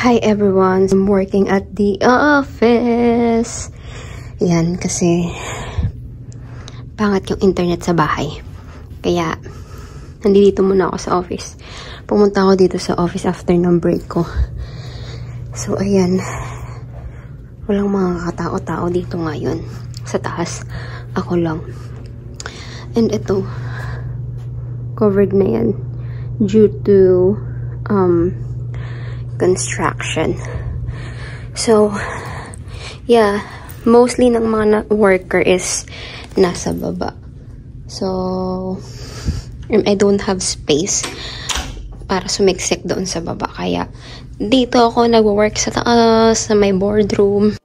Hi everyone! I'm working at the office. Yan, kasi pangat yung internet sa bahay. Kaya, nandito muna ako sa office. Pumunta ako dito sa office after ng break ko. So, ayan. Walang mga katao-tao dito ngayon. Sa taas, ako lang. And ito, covered na yan due to construction. So, yeah, mostly ng mga worker is nasa baba. So, I don't have space para sumiksik doon sa baba. Kaya, dito ako nagwo-work sa taas, sa my boardroom.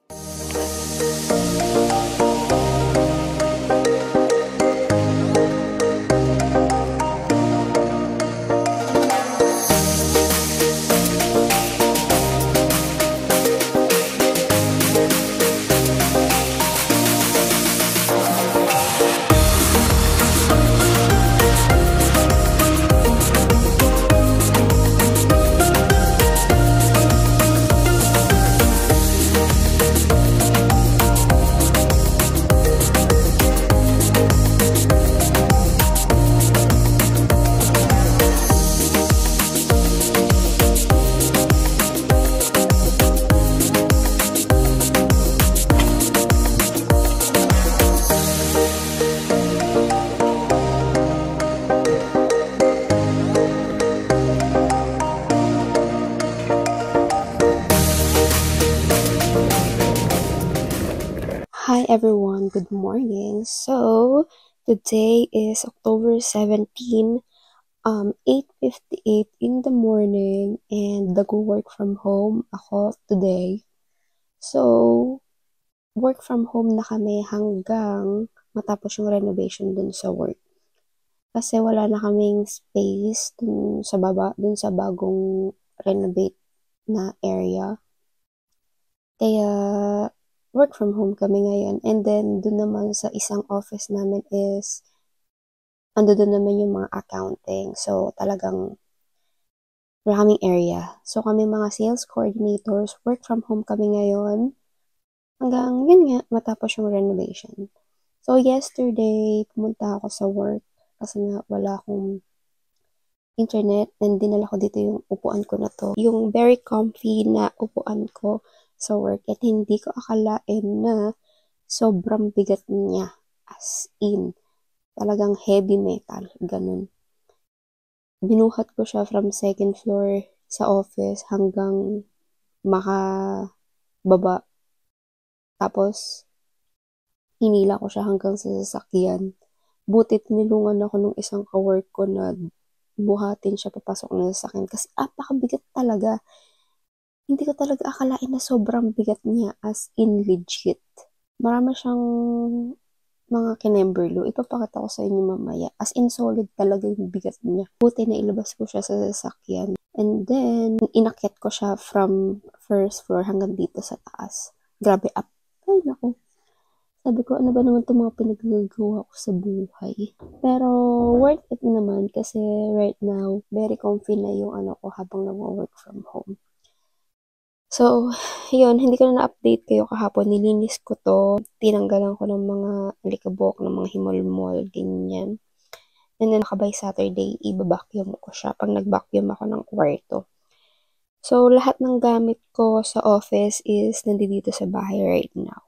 Hi everyone, good morning. So, today is October 17, 8:58 in the morning, and nag-work from home ako today. So, work from home na kami hanggang matapos yung renovation dun sa work. Kasi wala na kaming space dun sa baba, dun sa bagong renovate na area. Kaya, work from home kami ngayon. And then, dun naman sa isang office namin is, ando dun naman yung mga accounting. So, talagang wala kaming area. So, kami mga sales coordinators, work from home kami ngayon. Hanggang, yun nga, matapos yung renovation. So, yesterday, pumunta ako sa work kasi nga wala akong internet and dinala ko dito yung upuan ko na to. Yung very comfy na upuan ko sa work at hindi ko akalain na sobrang bigat niya, as in talagang heavy metal, ganun. Binuhat ko siya from second floor sa office hanggang makababa, tapos hinila ko siya hanggang sa sasakyan. Butit nilungan ako nung isang kawork ko na buhatin siya papasok na sasakyan kasi apakabigat talaga. Hindi ko talaga akalain na sobrang bigat niya, as in legit. Marami siyang mga kinemberlo. Ipapakita ko sa inyo mamaya. As in solid talaga yung bigat niya. Buti na ilabas ko siya sa sasakyan. And then, inakyat ko siya from first floor hanggang dito sa taas. Grabe up. Ay, naku. Sabi ko, ano ba naman itong mga pinagagawa ko sa buhay? Pero, worth it naman kasi right now, very comfy na yung ano ko habang nag-work from home. So, yun, hindi ko na na-update kayo kahapon. Nilinis ko to. Tinanggalan ko ng mga alikabok, ng mga himol-mol, ganyan. And then, by Saturday, i-vacuum ko siya pag nag-vacuum ako ng kwarto. So, lahat ng gamit ko sa office is nandito sa bahay right now.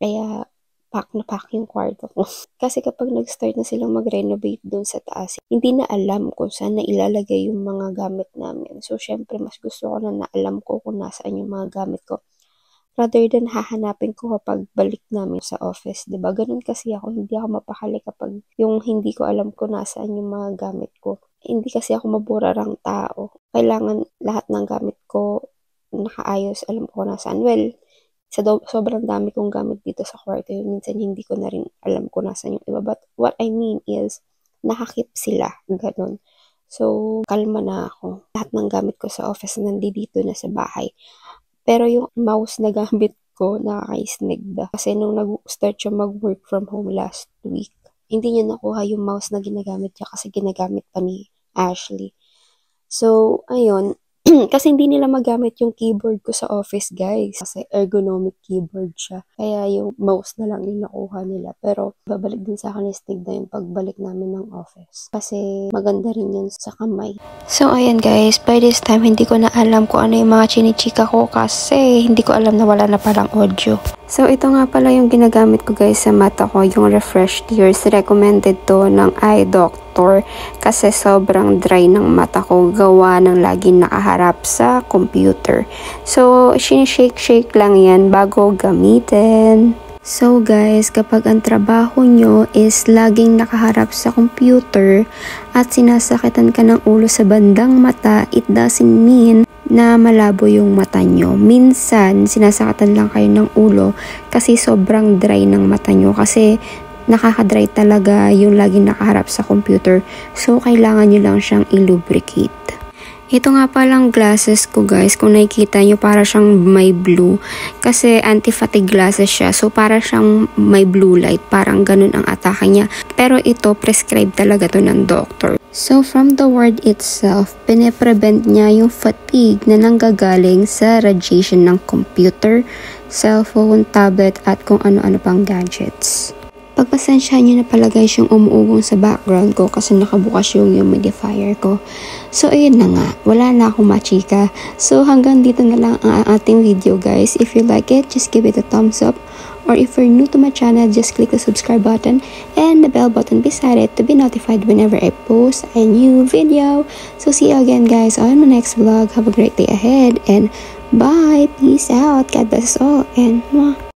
Kaya, pack na pack yung kwarto ko. Kasi kapag nag-start na silang mag-renovate dun sa taas, hindi na alam kung saan na ilalagay yung mga gamit namin. So, syempre, mas gusto ko na alam ko kung nasaan yung mga gamit ko. Rather than hahanapin ko kapag balik namin sa office. Diba? Ganun kasi ako. Hindi ako mapakali kapag yung hindi ko alam kung nasaan yung mga gamit ko. Hindi kasi ako maburarang tao. Kailangan lahat ng gamit ko nakaayos. Alam ko kung nasaan. Well, sobrang dami kong gamit dito sa kwarto. Minsan hindi ko na rin alam kung nasan yung iba. But what I mean is, nakakip sila. Ganon. So, kalma na ako. Lahat ng gamit ko sa office nandito na sa bahay. Pero yung mouse na gamit ko, nakaka-snigda. Kasi nung nag-start siya mag-work from home last week, hindi niya nakuha yung mouse na ginagamit niya kasi ginagamit pa ni Ashley. So, ayun, Kasi hindi nila magamit yung keyboard ko sa office, guys. Kasi ergonomic keyboard siya. Kaya yung mouse na lang yung nakuha nila. Pero babalik din sa akin ni Stig na yung pagbalik namin ng office. Kasi maganda rin yun sa kamay. So, ayan guys. By this time, hindi ko na alam kung ano yung mga chinichika ko kasi hindi ko alam na wala na palang audio. So, ito nga pala yung ginagamit ko guys sa mata ko. Yung Refresh Tears. Recommended to ng eye doctor kasi sobrang dry ng mata ko. Gawa ng laging nakaharap sa computer. So, shake lang yan bago gamitin. So guys, kapag ang trabaho nyo is laging nakaharap sa computer at sinasakitan ka ng ulo sa bandang mata, it doesn't mean na malabo yung mata nyo. Minsan, sinasakatan lang kayo ng ulo kasi sobrang dry ng mata nyo kasi nakaka-dry talaga yung laging nakaharap sa computer. So, kailangan nyo lang siyang i-lubricate. Ito nga palang glasses ko guys, kung nakikita nyo para siyang may blue kasi anti-fatigue glasses siya, so para siyang may blue light, parang ganun ang atake niya, pero ito prescribe talaga to ng doctor. So from the word itself, pine-prevent niya yung fatigue na nanggagaling sa radiation ng computer, cellphone, tablet at kung ano-ano pang gadgets. Pagpasensyahan nyo na pala guys yung umuugong sa background ko kasi nakabukas yung humidifier ko. So ayun na nga, wala na akong machika. So hanggang dito na lang ang ating video guys. If you like it, just give it a thumbs up. Or if you're new to my channel, just click the subscribe button and the bell button beside it to be notified whenever I post a new video. So see you again guys on my next vlog. Have a great day ahead and bye. Peace out. God bless us all and mwah.